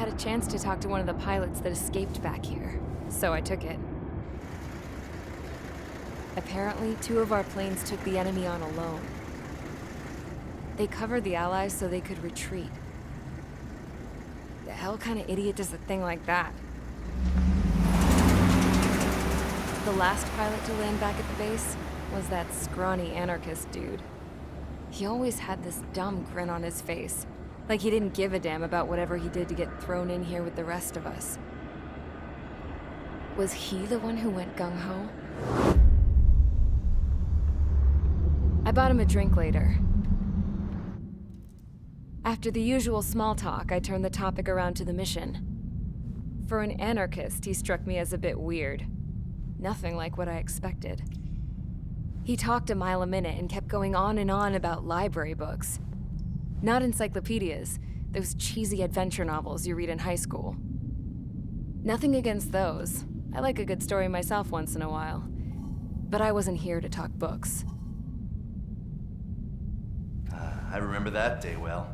had a chance to talk to one of the pilots that escaped back here, so I took it. Apparently, 2 of our planes took the enemy on alone. They covered the Allies so they could retreat. The hell kind of idiot does a thing like that? The last pilot to land back at the base was that scrawny anarchist dude. He always had this dumb grin on his face, like he didn't give a damn about whatever he did to get thrown in here with the rest of us. Was he the one who went gung-ho? I bought him a drink later. After the usual small talk, I turned the topic around to the mission. For an anarchist, he struck me as a bit weird. Nothing like what I expected. He talked a mile a minute and kept going on and on about library books. Not encyclopedias, those cheesy adventure novels you read in high school. Nothing against those. I like a good story myself once in a while. But I wasn't here to talk books. I remember that day well.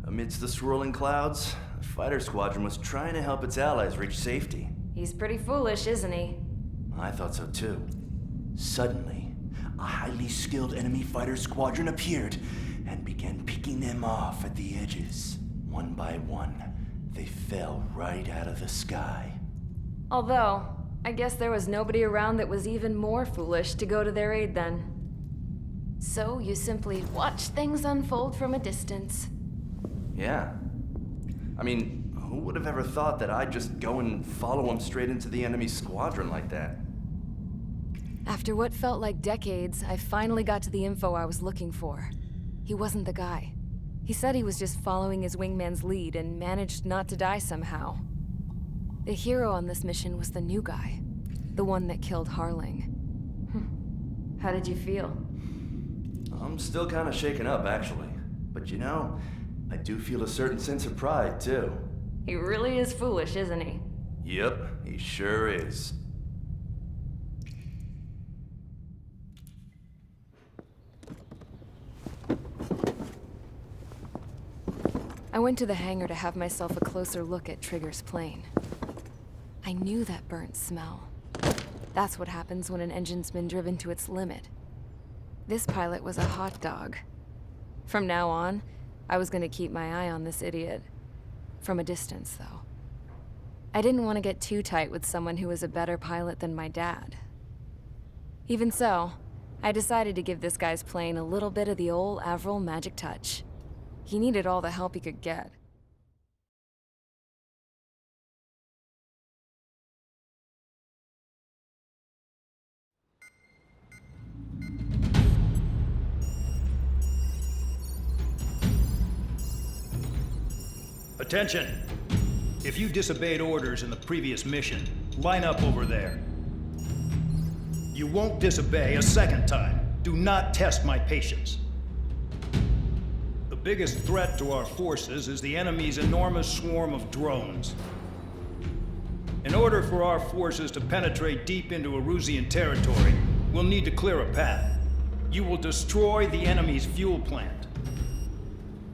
Amidst the swirling clouds, a fighter squadron was trying to help its allies reach safety. He's pretty foolish, isn't he? I thought so too. Suddenly, a highly skilled enemy fighter squadron appeared and began picking them off at the edges. One by one, they fell right out of the sky. Although, I guess there was nobody around that was even more foolish to go to their aid then. So you simply watch things unfold from a distance. Yeah. I mean, who would have ever thought that I'd just go and follow him straight into the enemy squadron like that? After what felt like decades, I finally got to the info I was looking for. He wasn't the guy. He said he was just following his wingman's lead and managed not to die somehow. The hero on this mission was the new guy. The one that killed Harling. How did you feel? I'm still kind of shaken up, actually. But you know, I do feel a certain sense of pride, too. He really is foolish, isn't he? Yep, he sure is. I went to the hangar to have myself a closer look at Trigger's plane. I knew that burnt smell. That's what happens when an engine's been driven to its limit. This pilot was a hot dog. From now on, I was gonna keep my eye on this idiot. From a distance, though. I didn't want to get too tight with someone who was a better pilot than my dad. Even so, I decided to give this guy's plane a little bit of the old Avril magic touch. He needed all the help he could get. Attention! If you disobeyed orders in the previous mission, line up over there. You won't disobey a second time. Do not test my patience. The biggest threat to our forces is the enemy's enormous swarm of drones. In order for our forces to penetrate deep into Erusian territory, we'll need to clear a path. You will destroy the enemy's fuel plant.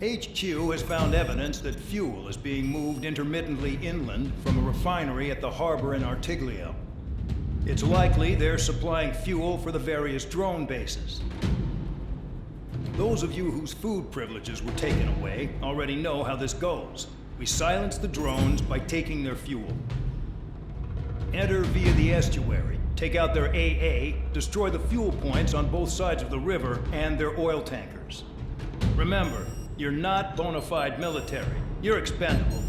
HQ has found evidence that fuel is being moved intermittently inland from a refinery at the harbor in Artiglio. It's likely they're supplying fuel for the various drone bases. Those of you whose food privileges were taken away already know how this goes. We silence the drones by taking their fuel. Enter via the estuary, take out their AA, destroy the fuel points on both sides of the river and their oil tankers. Remember, you're not bona fide military. You're expendable.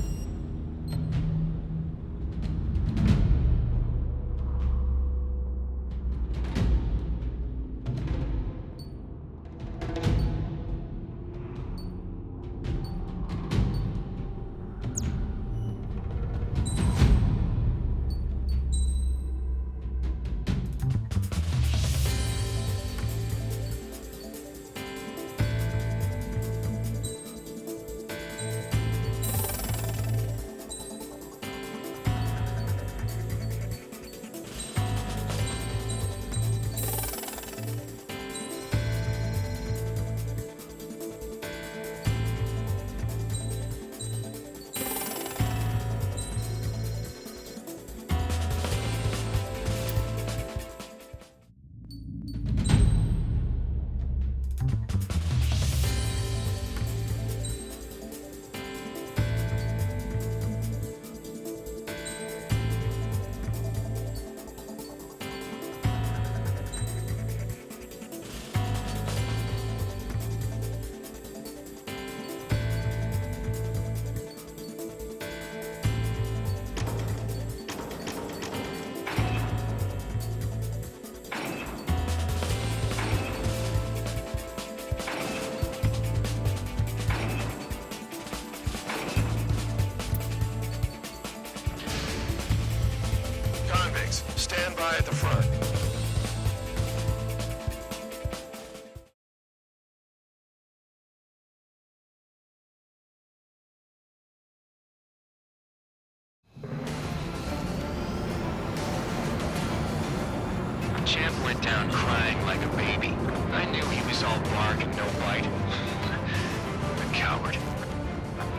down crying like a baby. I knew he was all bark and no bite. A coward.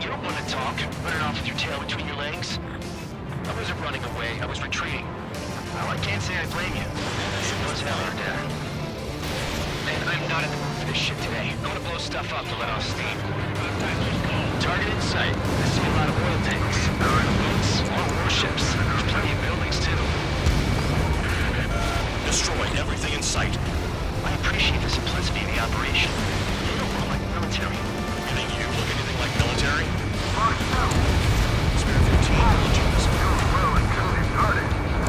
You don't want to talk, running off with your tail between your legs? I wasn't running away, I was retreating. Well, I can't say I blame you. Sure was hell out there. Man, I'm not in the mood for this shit today. I'm gonna blow stuff up to let off steam. Target in sight. I see a lot of oil tanks. Boats, more warships. There's plenty of buildings, too. Destroy everything in sight. I appreciate the simplicity of the operation. You don't look like military. You think you look anything like military? Spare 15, launching this.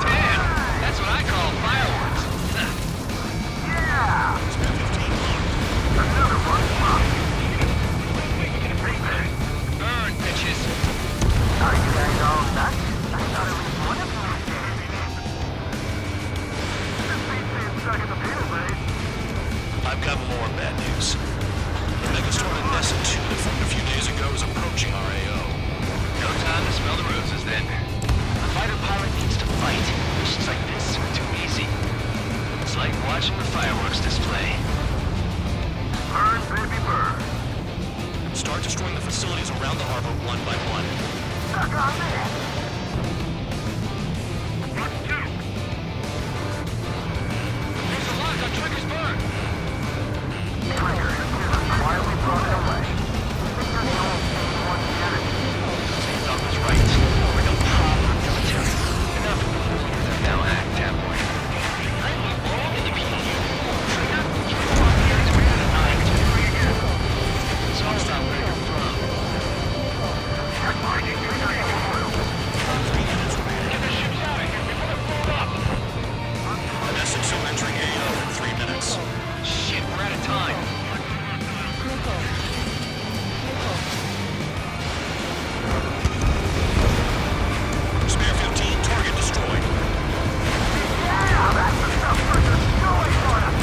Damn! That's what I call fireworks. Spare 15, locked. Burn, bitches. I've got more bad news. The megastorm in Nessa 2 that formed a few days ago is approaching our AO. No time to smell the roses, then. A fighter pilot needs to fight. Missions like this are too easy. It's like watching the fireworks display. Burn, baby, burn. Start destroying the facilities around the harbor one by one. Stuck on there. What's two? There's a lock on Trigger's burn. Trigger is quietly broken away. Doc was right. We're no proper military. Enough of the now act that way. I'm all in the PU. Trigger, you walk here as we're out of night. It's all about where you're from. Get the ships out of here before they're blown up. Nessa 2 entering AO in 3 minutes. Shit, we're out of time. Spare 15, target destroyed. Yeah, that's the stuff for destroying on us.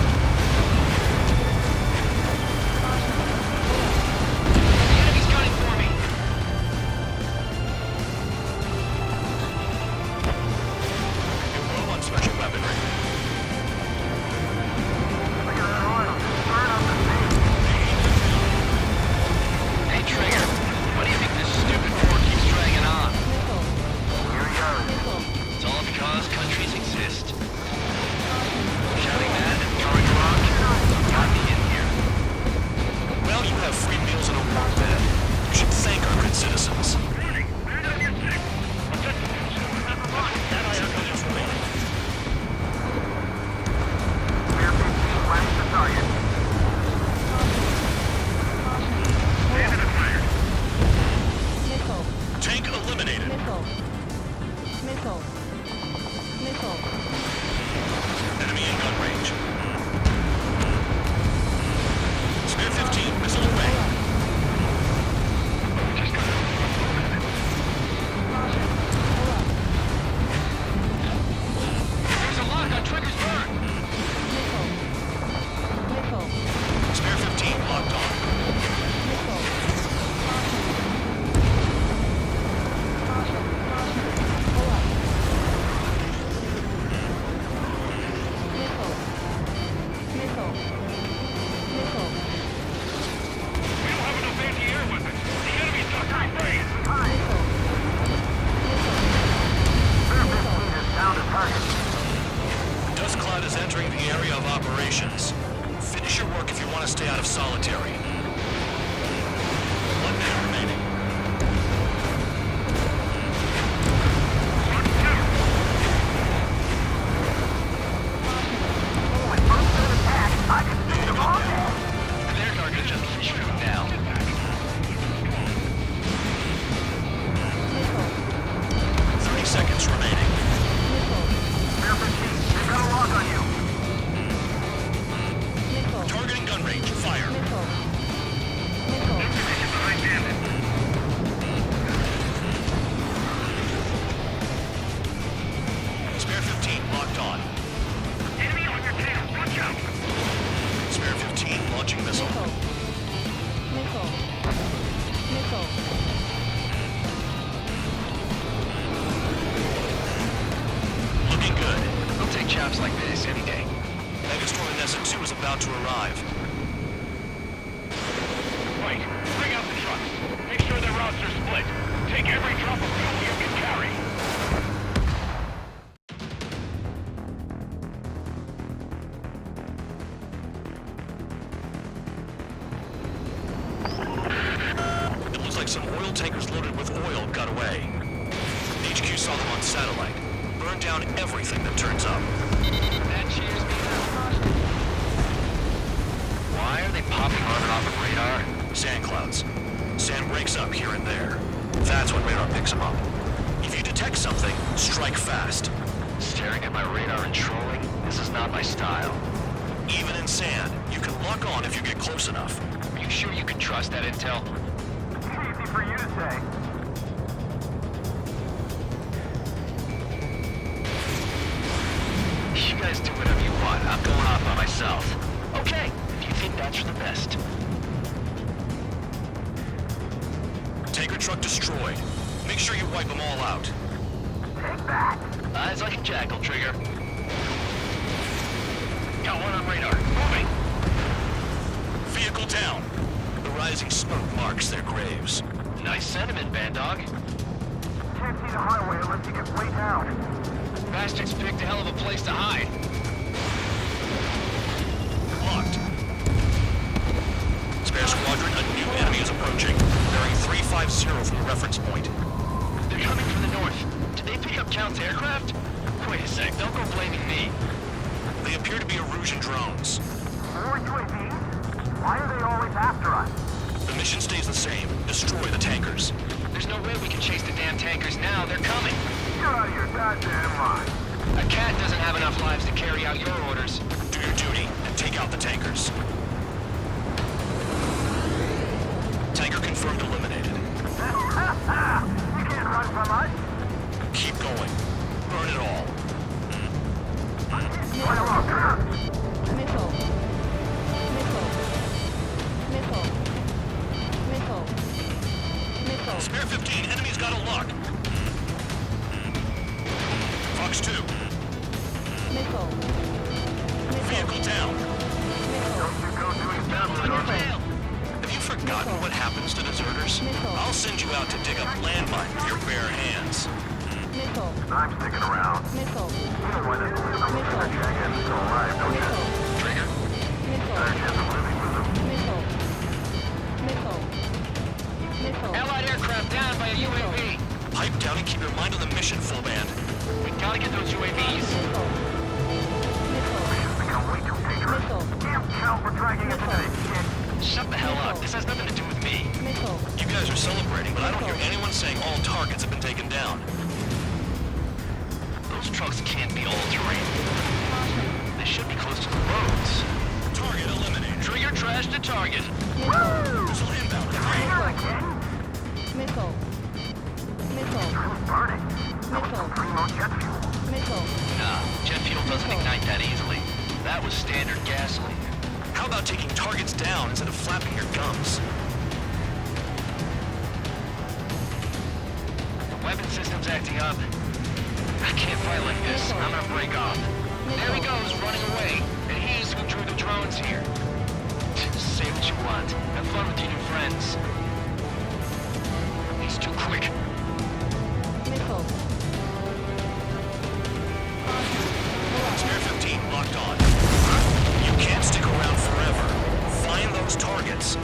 The enemy's gunning for me. You're low on special weaponry. Look at that oil. Burn up the sea. Hey, Trigger, why do you think this stupid war keeps dragging on? Here he goes. It's all because countries exist. Shouting that and throwing rock got me in here. Well, you have free meals and a warm bed. You should thank our good citizens. Clear 15 west to target. Standing at fire. Tank eliminated. Enemy in gun range. Spare 15, missile away. There's a lock on Trigger's burn. Spare 15, locked on. We don't have enough anti-air weapons. The enemy's got high base. Clear 15 is down to target. Dust cloud is entering the area of operations. Finish your work if you want to stay out of solitary. 1 minute remaining. With most of the attack, I can see them all dead. They're not gonna just fish food now. 30 seconds remaining. Clear 15, they've got a lock on you. Targeting gun range. Fire. Position behind bandit. Spare 15, locked on. Enemy on your tail, watch out. Spare 15, launching missile. Looking good. We'll take jobs like this any day. Nessa 2 is about to arrive. Wait, bring out the trucks. Make sure their routes are split. Take every drop of fuel you can carry. It looks like some oil tankers loaded with oil got away. HQ saw them on satellite. Burned down everything that turns up. That cheers me up. Why are they popping on and off of radar? Sand clouds. Sand breaks up here and there. That's when radar picks them up. If you detect something, strike fast. Staring at my radar and trolling? This is not my style. Even in sand, you can lock on if you get close enough. Are you sure you can trust that intel? Easy for you to say. You guys do whatever you want. I'm going off by myself. Okay, if you think that's for the best. Tanker truck destroyed. Make sure you wipe them all out. Take that. Eyes like a jackal, Trigger. Got one on radar. Moving. Vehicle down. The rising smoke marks their graves. Nice sentiment, Band Dog. Can't see the highway unless you get way down. Bastards picked a hell of a place to hide. Locked. Spare squadron, a new enemy is approaching. Bearing 350 from the reference point. They're coming from the north. Did they pick up Count's aircraft? Wait a sec, don't go blaming me. They appear to be Erusian drones. More UAVs? Why are they always after us? The mission stays the same. Destroy the tankers. There's no way we can chase the damn tankers now. They're coming. You're out of your goddamn mind. A cat doesn't have enough lives to carry out your orders. Do your duty and take out the tankers. Tanker confirmed eliminated. You can't run from us. Keep going. Burn it all. Run along, Trigger. Missile. Missile. Missile. Missile. Missile. Spare 15, enemy's got a lock. Fox 2, Missile. Missile. vehicle down. Don't you go doing that, Trigger. Have you forgotten what happens to deserters? I'll send you out to dig up landmine with your bare hands. Missile. I'm sticking around. Missile. You know why this lieutenant Jagan's still alive, don't you? Trigger, Missile. Better chance of living with him. Missile. Missile. Missile. Allied aircraft down by a UAV. pipe down and keep your mind on the mission, full band. We gotta get those UAVs. Missile. Missile. Mission's become way too dangerous. Missile. Damn Count, we're dragging us into this shit. Shut the hell up. This has nothing to do with me. Missile. You guys are celebrating, but I don't hear anyone saying all targets have been taken down. Those trucks can't be all terrain. They should be close to the roads. Target eliminated. Trigger trash to target. Missile inbound. Missile. Missile. Who's burning? Missile. Primo jet fuel. Missile. Nah, jet fuel doesn't ignite that easily. That was standard gasoline. How about taking targets down instead of flapping your gums? The weapon system's acting up. I can't fight like this. I'm gonna break off. There he goes, running away. And he's who drew the drones here. Say what you want. Have fun with your new friends. He's too quick. Missile. Spare 15 locked on. You can't stick around forever. Find those targets.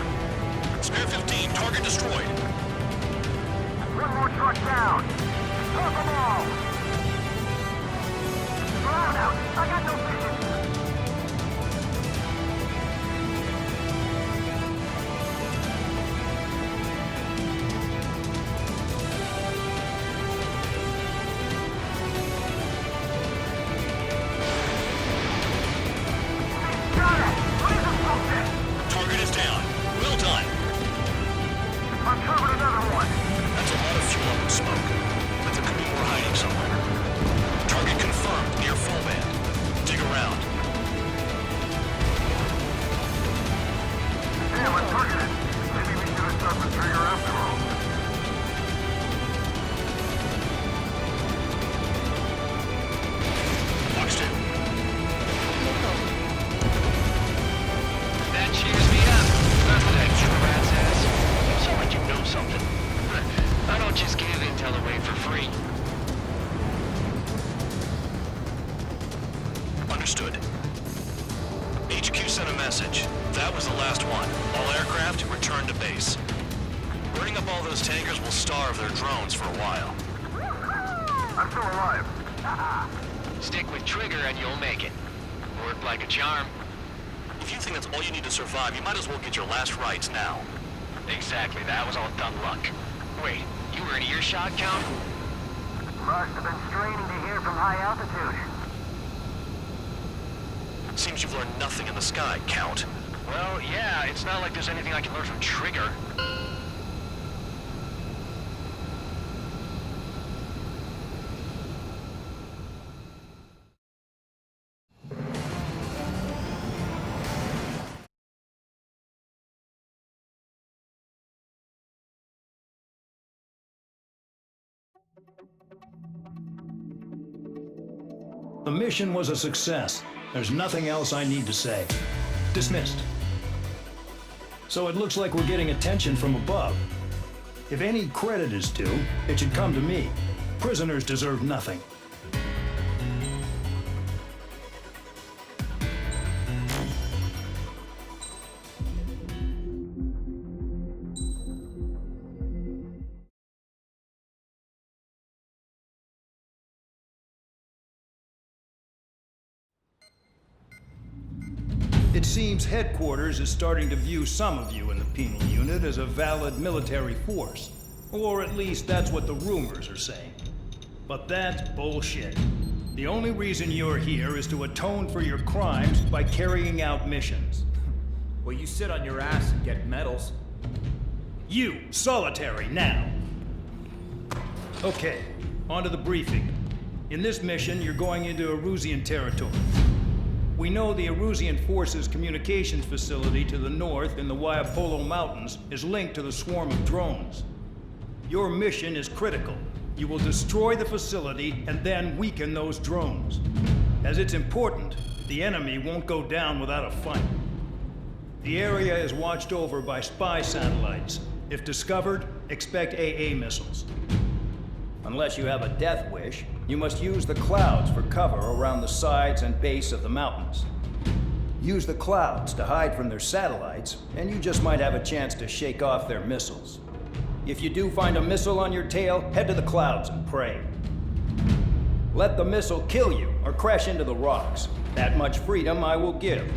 Spare 15, target destroyed. One more truck down. Stop them all. Drown out. I got no vision. Got it. Laser focus. Target is down. Well done. I'm covered another one. That's a lot of fuel and smoke. But there could be more hiding somewhere. Target confirmed near full band. Dig around. base. Burning up all those tankers will starve their drones for a while. I'm still alive. Stick with Trigger and you'll make it. Work like a charm. If you think that's all you need to survive, you might as well get your last rites now. Exactly, that was all dumb luck. Wait, you were in earshot, Count? Must have been straining to hear from high altitude. Seems you've learned nothing in the sky, Count. Well, yeah, it's not like there's anything I can learn from Trigger. The mission was a success. There's nothing else I need to say. Dismissed. So it looks like we're getting attention from above. If any credit is due, it should come to me. Prisoners deserve nothing. It seems headquarters is starting to view some of you in the penal unit as a valid military force. Or at least that's what the rumors are saying. But that's bullshit. The only reason you're here is to atone for your crimes by carrying out missions. Well, you sit on your ass and get medals. You, solitary, now! Okay, on to the briefing. In this mission, you're going into Erusian territory. We know the Erusian Forces communications facility to the north in the Waiapolo Mountains is linked to the swarm of drones. Your mission is critical. You will destroy the facility and then weaken those drones. As it's important, the enemy won't go down without a fight. The area is watched over by spy satellites. If discovered, expect AA missiles. Unless you have a death wish, you must use the clouds for cover around the sides and base of the mountains. Use the clouds to hide from their satellites, and you just might have a chance to shake off their missiles. If you do find a missile on your tail, head to the clouds and pray. Let the missile kill you or crash into the rocks. That much freedom I will give.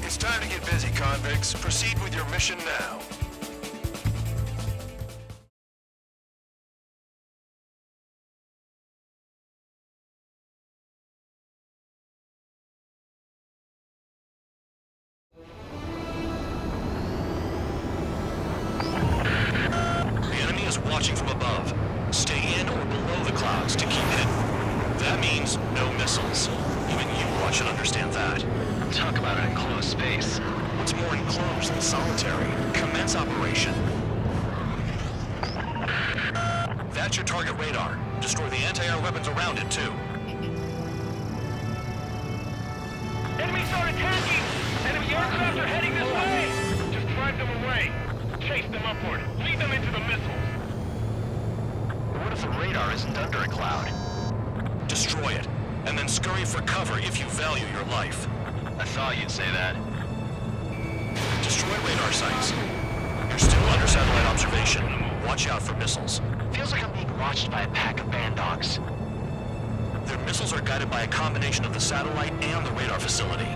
It's time to get busy, convicts. Proceed with your mission now. The enemy is watching from above. Stay in or below the clouds to keep hidden. That means no missiles. Even you all should understand that. Talk about an enclosed space. What's more enclosed than solitary? Commence operation. That's your target radar. Destroy the anti-air weapons around it, too. Aircraft are heading this way! Just drive them away. Chase them upward. Lead them into the missiles. What if the radar isn't under a cloud? Destroy it, and then scurry for cover if you value your life. I thought you'd say that. Destroy radar sites. You're still under satellite observation. Watch out for missiles. Feels like I'm being watched by a pack of band dogs. Their missiles are guided by a combination of the satellite and the radar facility.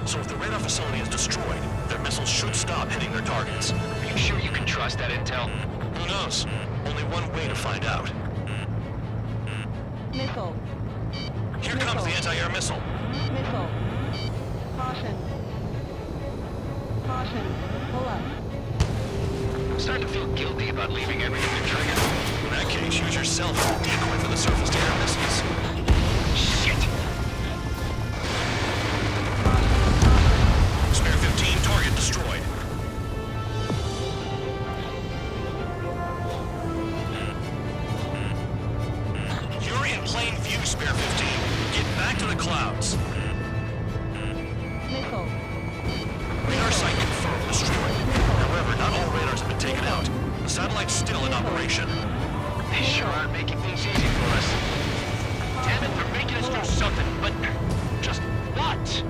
So if the radar facility is destroyed, their missiles should stop hitting their targets. Are you sure you can trust that intel? Who knows? Only one way to find out. Missile. Here comes the anti-air missile. Missile. Caution. Caution. Pull up. I'm starting to feel guilty about leaving everything to Trigger. In that case, use yourself as a decoy for the surface-to-air missiles. Shit! Spare 15, target destroyed. You're in plain view, Spare 15. Get back to the clouds. Missile. Radar site confirmed destroyed. However, not all radars have been taken out. The satellite's still in operation. They sure aren't making things easy for us. Damn it, they're making us do something, but just what?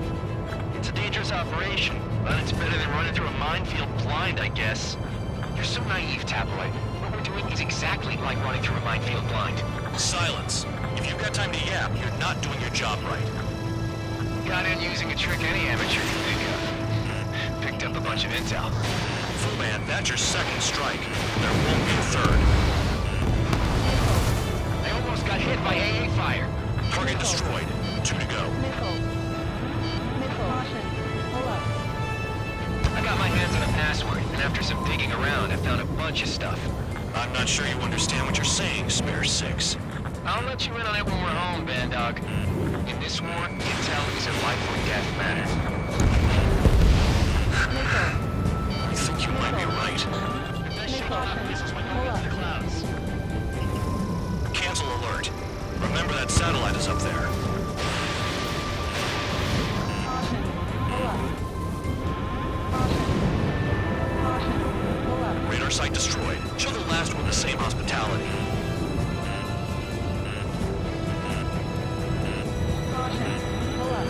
It's a dangerous operation, but it's better than running through a minefield blind, I guess. You're so naive, Tabloid. What we're doing is exactly like running through a minefield blind. Silence. If you've got time to yap, you're not doing your job right. Got in using a trick any amateur can think of. Picked up a bunch of intel. Full man, that's your second strike. There won't be a third. I almost got hit by AA fire. Target destroyed. 2 to go. Missile. Missile. Caution. Pull up. I got my hands on a password, and after some digging around, I found a bunch of stuff. I'm not sure you understand what you're saying, Spare 6. I'll let you in on it when we're home, Band Dog. In this war, intel is a life or death matter. I think you might be right. Pull up. Cancel alert. Remember that satellite is up there. Caution. Pull up. Caution. Caution. Pull up. Radar site destroyed. Show the last one the same hospitality. Caution. Pull up.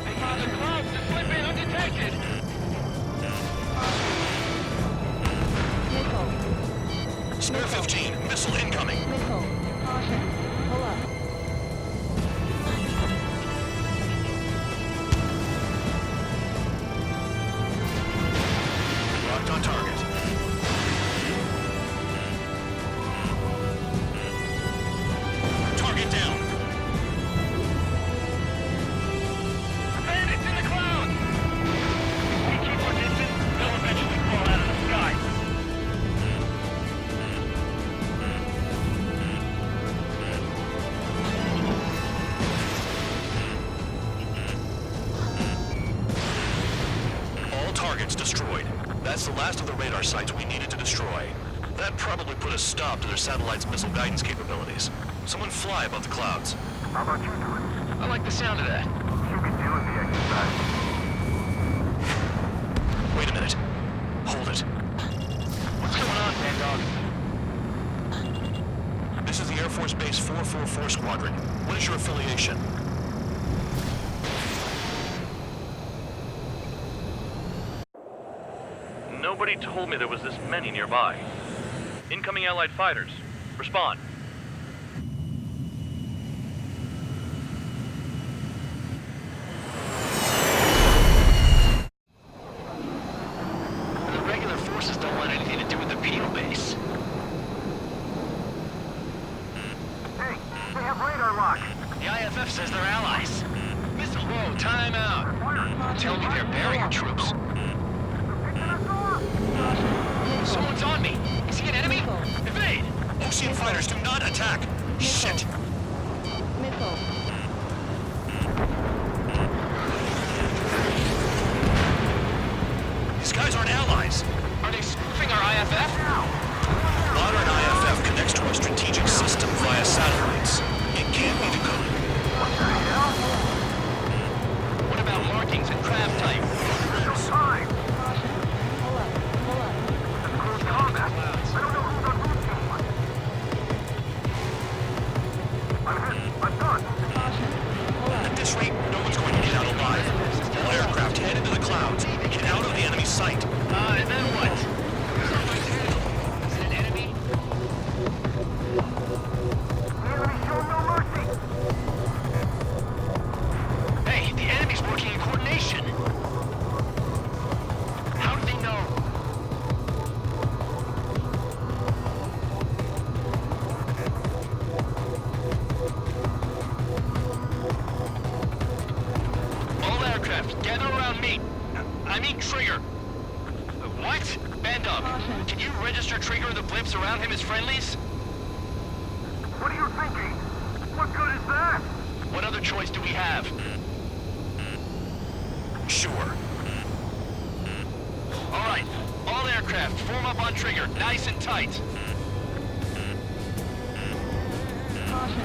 The clouds to slip in undetected. Missile. Spare 15. Missile incoming. Missile. Caution. Pull up. Locked on target. Target down. Bandits in the clouds! If we keep our distance, they'll eventually fall out of the sky. All targets destroyed. That's the last of the radar sites we needed to destroy. That probably put a stop to their satellite's missile guidance capabilities. Someone fly above the clouds. How about you do it? I like the sound of that. You can do the exercise. Wait a minute. Hold it. What's going on, Band Dog? This is the Air Force Base 444 Squadron. What is your affiliation? Nobody told me there was this many nearby. Incoming Allied fighters. Respond. The regular forces don't want anything to do with the Peel base. Hey, they have radar lock. The IFF says they're allies. Whoa, time out. Tell me they're barrier troops. Someone's on me. Is he an enemy? Evade! Ocean fighters do not attack! Shit! Missile. These guys aren't allies! Are they spoofing our IFF? Modern IFF connects to our strategic system via satellites. It can't be register trigger the blips around him as friendlies? What are you thinking? What good is that? What other choice do we have? Sure. All right, all aircraft, form up on trigger, nice and tight. Caution.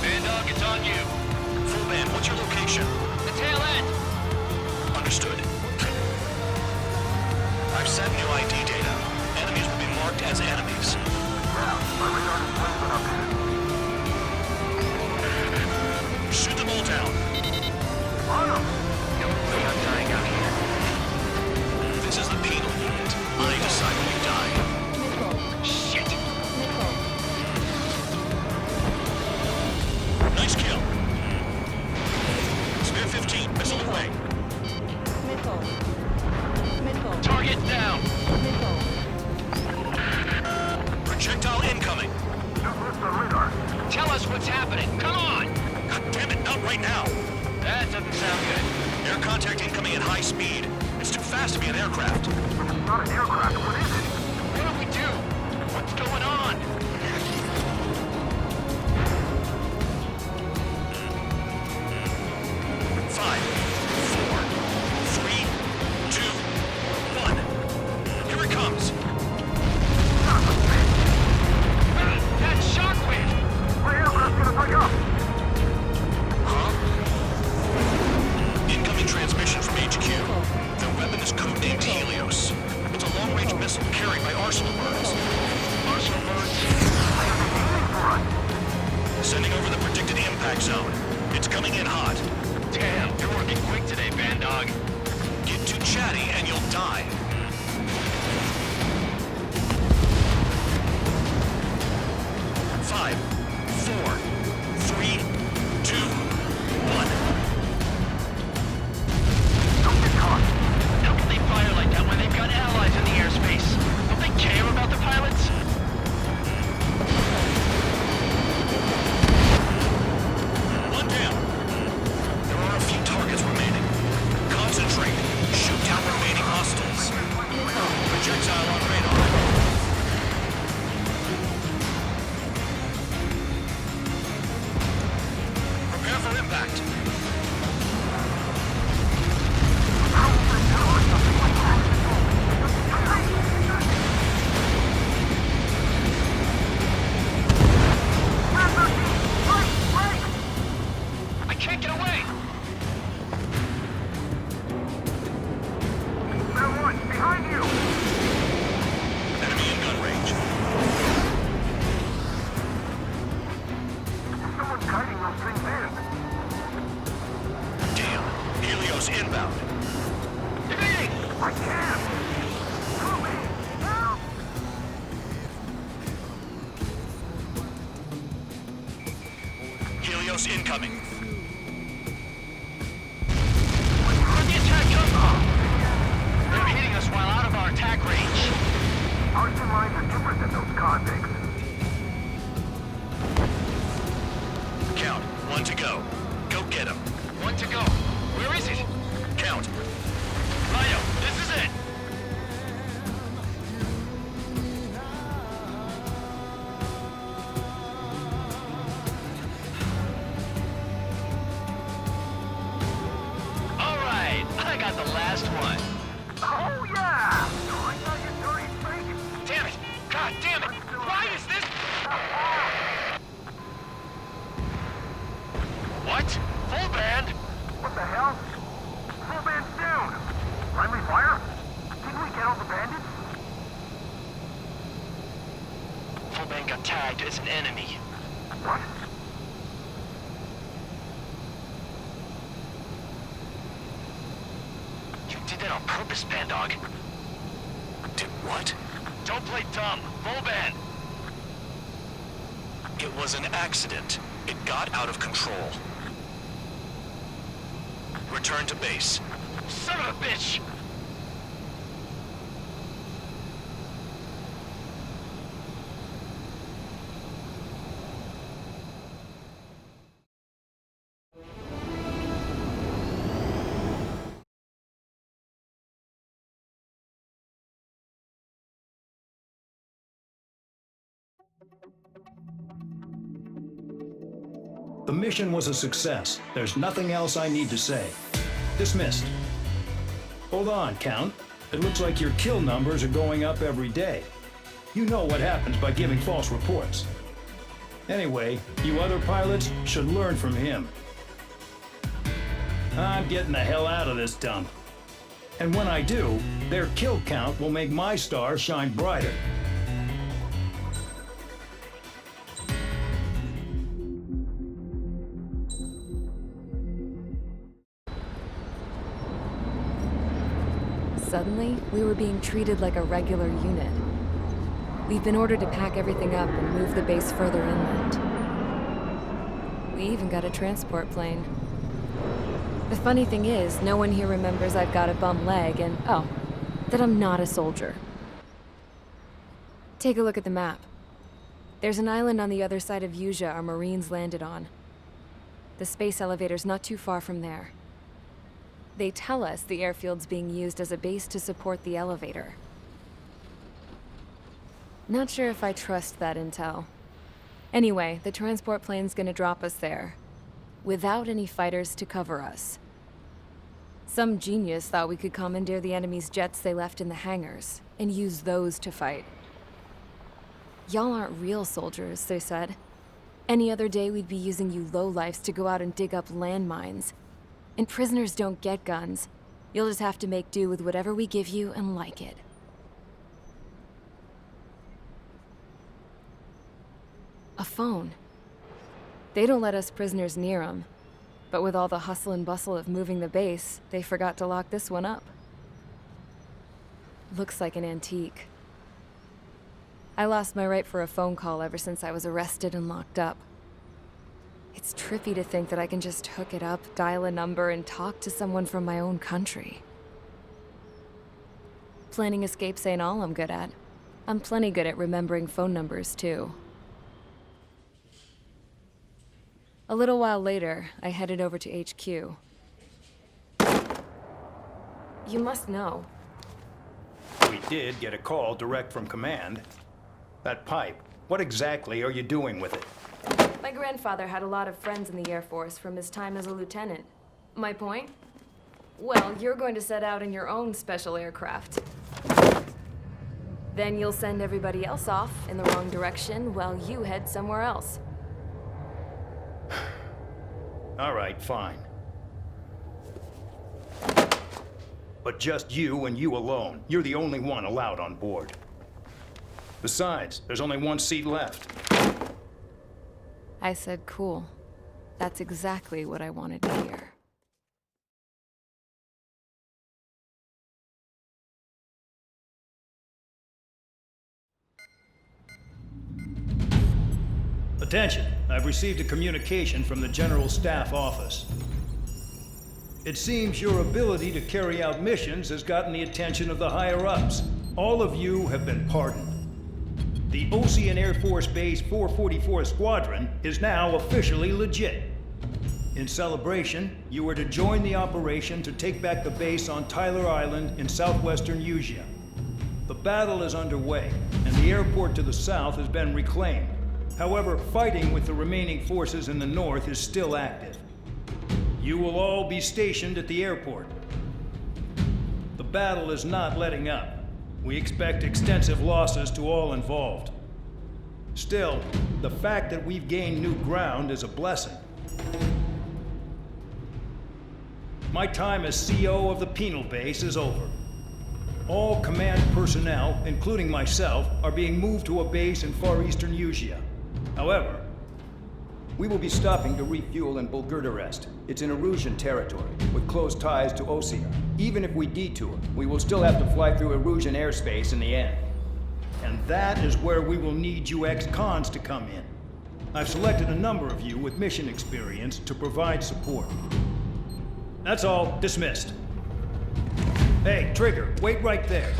Bandog, it's on you. Full band, what's your location? The tail end. Understood. I've set new ID data. Enemies will be marked as enemies. Shoot them all down. I'm dying out here. This is the penal unit. I decide when you die. Missile. Shit. Missile. Nice kill. Spear 15, missile away. Missile. Missile. Target down. Missile. Projectile incoming. Tell us what's happening. Come on. God damn it, not right now. That doesn't sound good. Air contact incoming at high speed. It's too fast to be an aircraft. Not an aircraft, what is it? What do we do? What's going on? Five, four, three, two, one. Here it comes. That shockwave! My aircraft's gonna take up! Incoming transmission from HQ. Their weapon is codenamed Helios. It's a long-range missile carried by arsenal birds. Arsenal birds. Sending over the predicted impact zone. It's coming in hot. Damn, you're working quick today, Bandog. Get too chatty and you'll die. Five, four, three, two, one. How can they fire like that when they've got allies in the airspace? Don't they care about the pilots? One down. There are a few targets remaining. Concentrate. Shoot down remaining hostiles. Projectile on radar. Prepare for impact. I can't get away! There one, behind you! Enemy in gun range. Someone's guiding those things in. Damn. Helios inbound. Evading! I can't! Help me! Help! Helios incoming. Where'd the attack come from? They're hitting us while out of our attack range. Our two lines are different than those convicts. Count. One to go. Go get him. One to go. Where is it? Count. Rhino, this is it! All right, I got the last one. Oh yeah! I know you dirty freak! Damn it! God damn it! Why is this? What? Full band? What the hell? Full band's down! Friendly fire? Didn't we get all the bandits? Full band got tagged as an enemy. What? You did that on purpose, Bandog. Did what? Don't play dumb. Full band. It was an accident. It got out of control. Return to base. Son of a bitch! The mission was a success. There's nothing else I need to say. Dismissed. Hold on, Count. It looks like your kill numbers are going up every day. You know what happens by giving false reports. Anyway, you other pilots should learn from him. I'm getting the hell out of this dump. And when I do, their kill count will make my star shine brighter. Suddenly, we were being treated like a regular unit. We've been ordered to pack everything up and move the base further inland. We even got a transport plane. The funny thing is, no one here remembers I've got a bum leg and, oh, that I'm not a soldier. Take a look at the map. There's an island on the other side of Usea our Marines landed on. The space elevator's not too far from there. They tell us the airfield's being used as a base to support the elevator. Not sure if I trust that intel. Anyway, the transport plane's gonna drop us there, without any fighters to cover us. Some genius thought we could commandeer the enemy's jets they left in the hangars, and use those to fight. Y'all aren't real soldiers, they said. Any other day we'd be using you lowlifes to go out and dig up landmines. And prisoners don't get guns. You'll just have to make do with whatever we give you and like it. A phone. They don't let us prisoners near them. But with all the hustle and bustle of moving the base, they forgot to lock this one up. Looks like an antique. I lost my right for a phone call ever since I was arrested and locked up. It's trippy to think that I can just hook it up, dial a number, and talk to someone from my own country. Planning escapes ain't all I'm good at. I'm plenty good at remembering phone numbers, too. A little while later, I headed over to HQ. You must know. We did get a call direct from command. That pipe, what exactly are you doing with it? My grandfather had a lot of friends in the Air Force from his time as a lieutenant. My point? Well, you're going to set out in your own special aircraft. Then you'll send everybody else off in the wrong direction while you head somewhere else. All right, fine. But just you and you alone. You're the only one allowed on board. Besides, there's only one seat left. I said cool. That's exactly what I wanted to hear. Attention, I've received a communication from the General Staff Office. It seems your ability to carry out missions has gotten the attention of the higher-ups. All of you have been pardoned. The Ocean Air Force Base 444 Squadron is now officially legit. In celebration, you are to join the operation to take back the base on Tyler Island in southwestern Usea. The battle is underway, and the airport to the south has been reclaimed. However, fighting with the remaining forces in the north is still active. You will all be stationed at the airport. The battle is not letting up. We expect extensive losses to all involved. Still, the fact that we've gained new ground is a blessing. My time as CO of the penal base is over. All command personnel, including myself, are being moved to a base in far eastern Usea. However, we will be stopping to refuel in Bulgurdarest. It's in Erusian territory, with close ties to Osea. Even if we detour, we will still have to fly through Erusian airspace in the end. And that is where we will need you ex-cons to come in. I've selected a number of you with mission experience to provide support. That's all. Dismissed. Hey, Trigger, wait right there.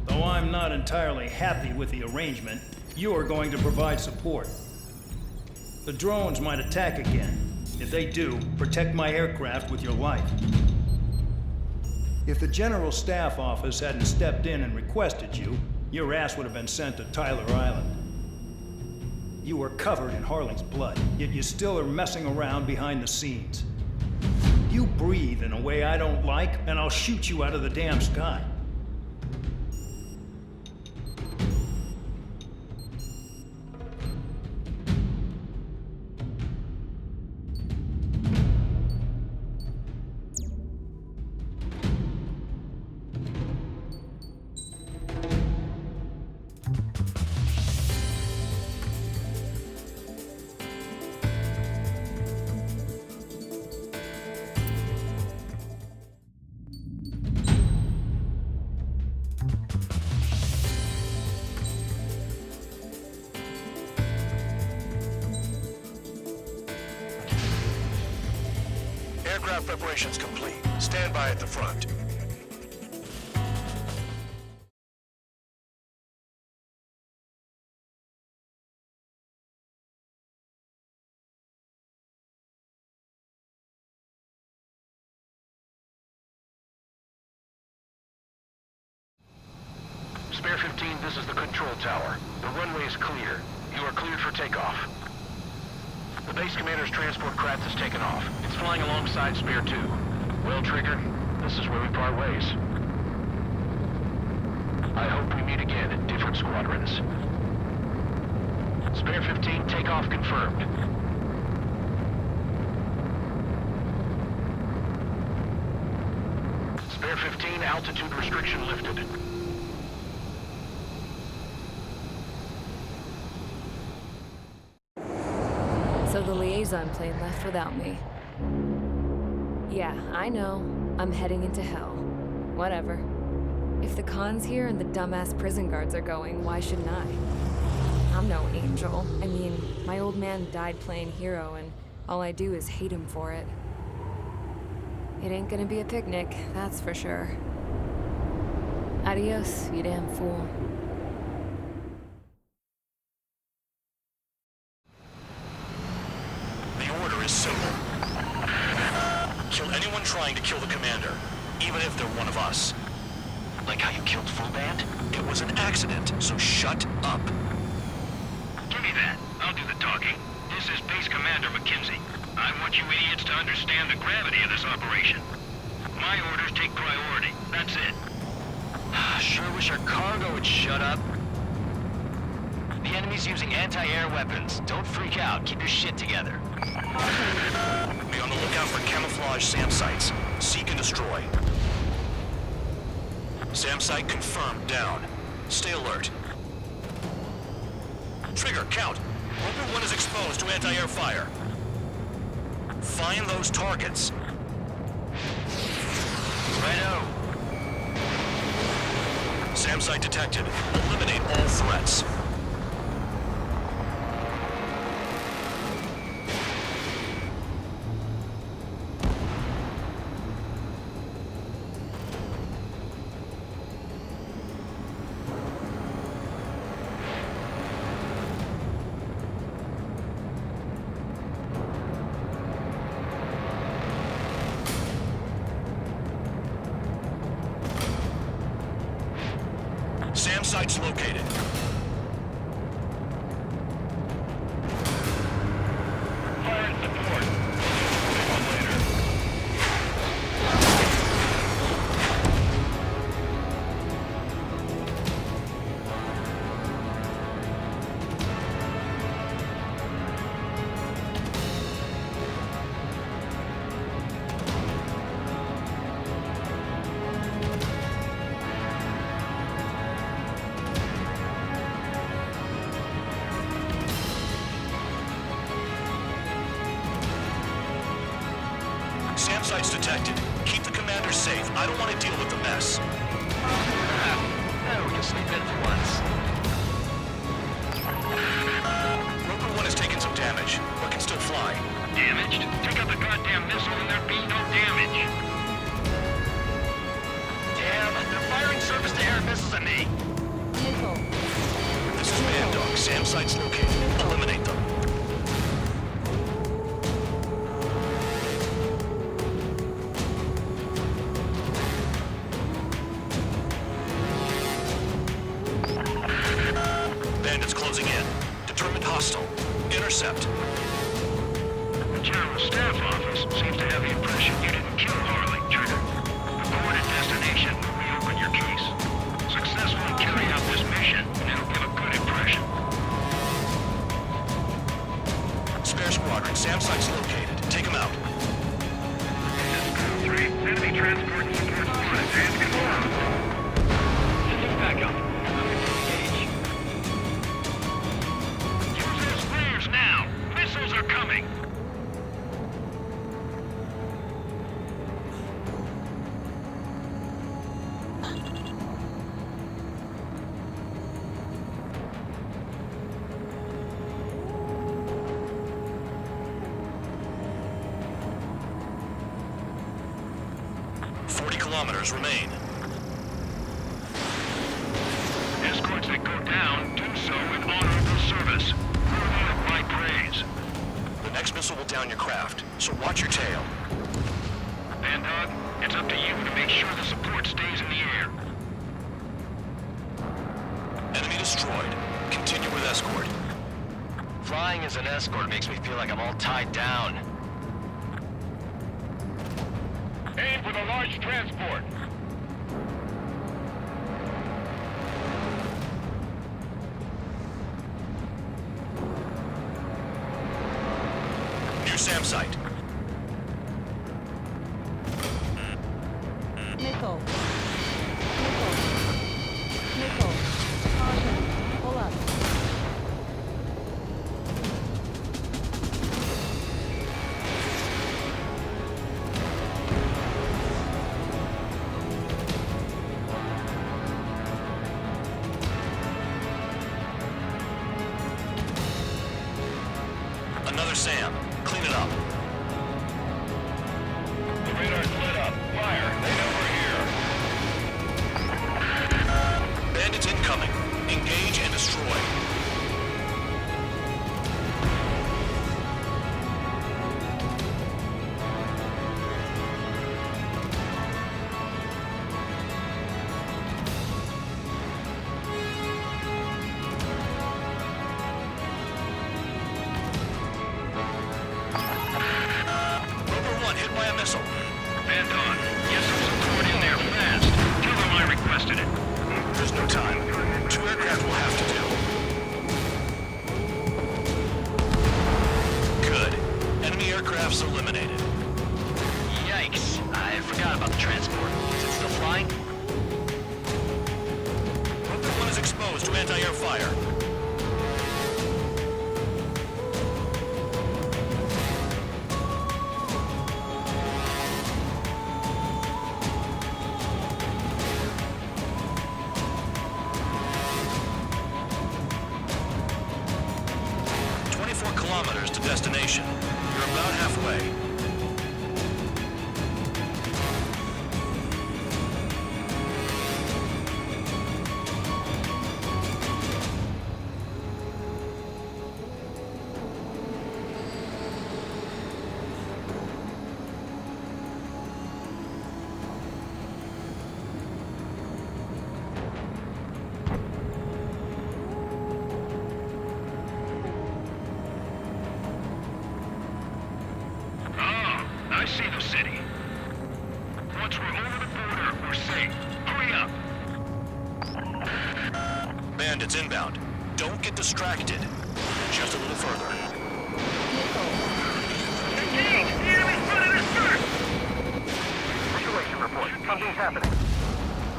Though I'm not entirely happy with the arrangement, you are going to provide support. The drones might attack again. If they do, protect my aircraft with your life. If the General Staff Office hadn't stepped in and requested you, your ass would have been sent to Tyler Island. You were covered in Harling's blood, yet you still are messing around behind the scenes. You breathe in a way I don't like, and I'll shoot you out of the damn sky. Aircraft preparations complete. Stand by at the front. Spare 15, this is the control tower. The runway is clear. You are cleared for takeoff. The base commander's transport craft has taken off. It's flying alongside Spare 2. Well, Trigger, this is where we part ways. I hope we meet again in different squadrons. Spare 15, takeoff confirmed. Spare 15, altitude restriction lifted. So the liaison plane left without me. Yeah, I know. I'm heading into hell. Whatever. If the Khan's here and the dumbass prison guards are going, why shouldn't I? I'm no angel. I mean, my old man died playing hero, and all I do is hate him for it. It ain't gonna be a picnic, that's for sure. Adios, you damn fool. The order is simple. Kill anyone trying to kill the commander, even if they're one of us. Like how you killed Full Band? It was an accident, so shut up. Give me that. I'll do the talking. This is Base Commander McKenzie. I want you idiots to understand the gravity of this operation. My orders take priority. That's it. Sure wish our cargo would shut up. The enemy's using anti-air weapons. Don't freak out. Keep your shit together. Be on the lookout for camouflage SAM sites. Seek and destroy. SAM site confirmed down. Stay alert. Trigger, count. Rover 1 is exposed to anti-air fire. Find those targets. Righto. SAM site detected. Eliminate all threats. SAM site's located. Fire and support. Take one later. SAM site's detected. Keep the commander safe. I don't want to deal with the mess. We can sleep in for once. Rover 1 has taken some damage, but can still fly. Damaged? Take out the goddamn missile and there'd be no damage. Damn, they're firing surface-to-air missiles at me. Missile. This is Man Dog. SAM site's located. Eliminate them. Bandits closing in. Determined hostile hostile. Intercept. The General Staff Office seems to have the impression you didn't kill Harley, Trigger. Report at destination will reopen your case. Successfully carry out this mission, and it'll give a good impression. Spare squadron, SAM site's located. Take him out. This is 3. Enemy transport and support squad advance confirmed. Sending backup. Engage. Use those flares now. Missiles are coming. Kilometers remain. Escorts that go down do so with honorable service, worthy of my praise. The next missile will down your craft, so watch your tail. Bandog, it's up to you to make sure the support stays in the air. Enemy destroyed. Continue with escort. Flying as an escort makes me feel like I'm all tied down. Aim for the large transport. New SAM site. Missile. Missile. Caution. Pull up. Another SAM. Clean it up. The radar's lit up. Fire. They know we're here. Bandits incoming. Engage and destroy. Bandog, get some support in there fast. Tell them I requested it. There's no time. 2 aircraft will have to do. Good. Enemy aircraft's eliminated. Yikes. I forgot about the transport. Is it still flying? Rover 1 is exposed to anti-air fire. Kilometers to destination. You're about halfway. I see the city. Once we're over the border, we're safe. Hurry up! Bandits inbound. Don't get distracted. Just a little further. Engage! The enemy's running us first! Situation report. Something's happening.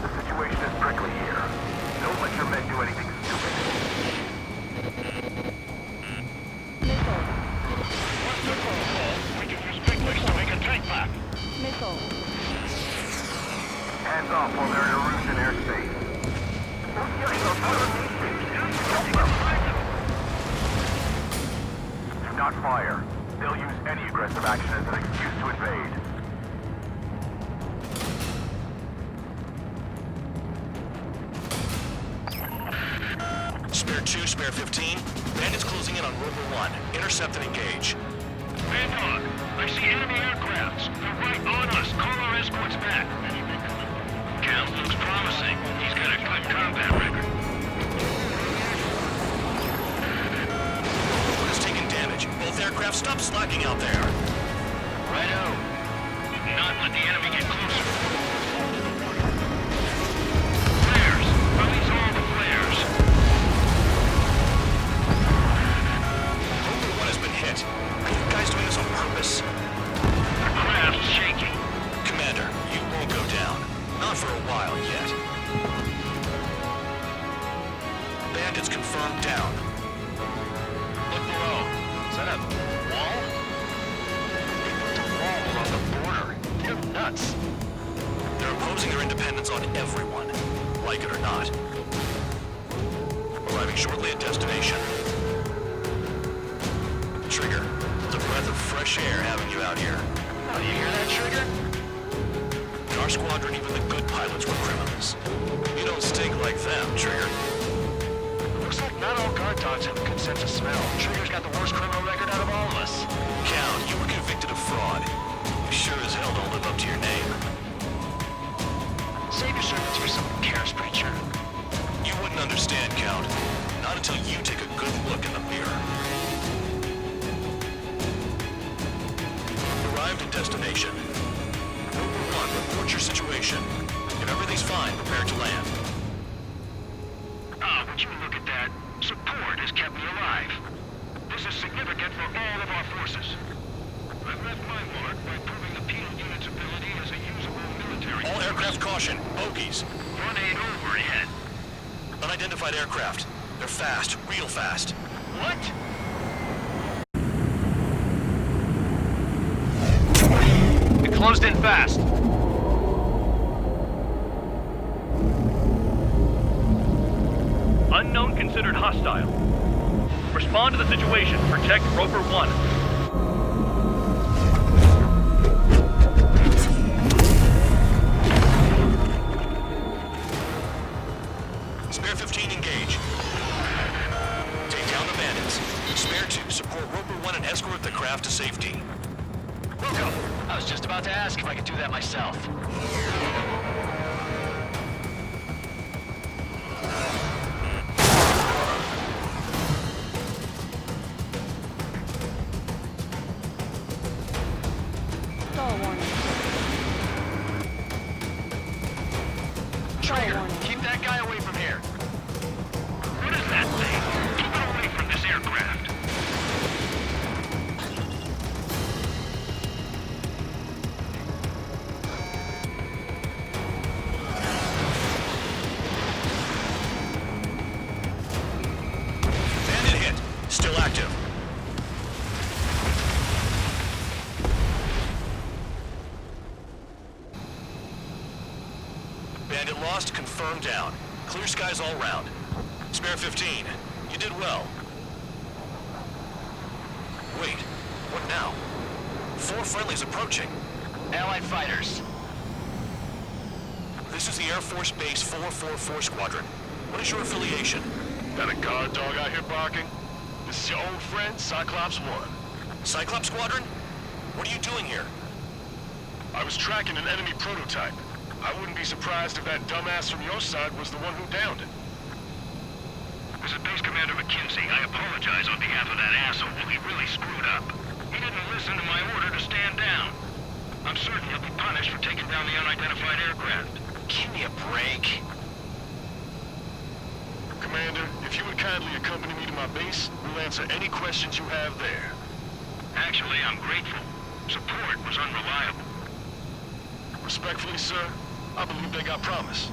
The situation is prickly here. Don't let your men do anything stupid. We can use big ways to make a tank back. Missile. Hands off while they're in Erusian airspace. Do not fire. They'll use any aggressive action as an excuse to invade. Spare 2, spare 15. Bandits closing in on Rover 1. Intercept and engage. Bandog, I see enemy aircrafts. They're right on us. Call our escorts back. Count looks promising. He's got a good combat record. aircraft, stop slacking out there. Righto. Not let the enemy get closer. Flares! Release all the flares! Rover 1 has been hit. Are you guys doing this on purpose? The craft's shaking. Commander, you won't go down. Not for a while yet. Bandits confirmed down. Look below. Is that a wall? They built a wall along the border. You're nuts. They're imposing their independence on everyone, like it or not. Arriving shortly at destination. Trigger, it's a breath of fresh air having you out here. Oh, you hear that, Trigger? In our squadron, even the good pilots were criminals. You don't stink like them, Trigger. Looks like not all guard dogs have a good sense of smell. Trigger's got the worst criminal record out of all of us. Count, you were convicted of fraud. You sure as hell don't live up to your name. Save your servants for someone who cares, preacher. You wouldn't understand, Count. Not until you take a good look in the mirror. Arrived at destination. Rover 1, report your situation. If everything's fine, prepare to land. Ah, would you look at that? Support has kept me alive. This is significant for all of our forces. I've left my mark by proving the penal unit's ability as a usable military... All aircraft caution. Bogies. Front 8 over ahead. Unidentified aircraft. They're fast. Real fast. What? It closed in fast. Unknown considered hostile. Respond to the situation. Protect Rover 1. Spare 15, engage. Take down the bandits. Spare 2, support Rover 1 and escort the craft to safety. Welcome. I was just about to ask if I could do that myself. Stall warning. Trigger, keep that guy away from here. What is that thing? Keep it away from this aircraft. Bandit hit. Still active. Bandit lost, confirmed down. Clear skies all round. Spare 15. You did well. Wait, what now? 4 friendlies approaching. Allied fighters. This is the Air Force Base 444 Squadron. What is your affiliation? Got a guard dog out here barking? This is your old friend, Cyclops 1. Cyclops Squadron? What are you doing here? I was tracking an enemy prototype. I wouldn't be surprised if that dumbass from your side was the one who downed it. This is Base Commander McKinsey. I apologize on behalf of that asshole. He really screwed up. He didn't listen to my order to stand down. I'm certain he'll be punished for taking down the unidentified aircraft. Give me a break. Commander, if you would kindly accompany me to my base, we'll answer any questions you have there. Actually, I'm grateful. Support was unreliable. Respectfully, sir, I believe they got promise.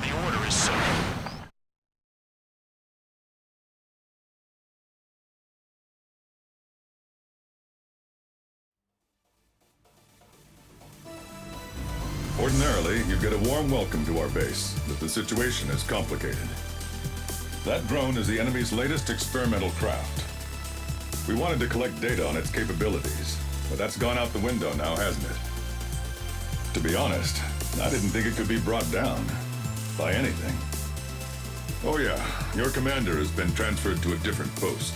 The order is simple. Ordinarily, you'd get a warm welcome to our base, but the situation is complicated. That drone is the enemy's latest experimental craft. We wanted to collect data on its capabilities, but that's gone out the window now, hasn't it? To be honest, I didn't think it could be brought down by anything. Oh yeah, your commander has been transferred to a different post.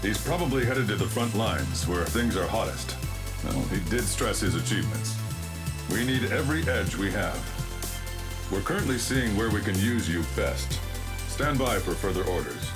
He's probably headed to the front lines, where things are hottest. Well, he did stress his achievements. We need every edge we have. We're currently seeing where we can use you best. Stand by for further orders.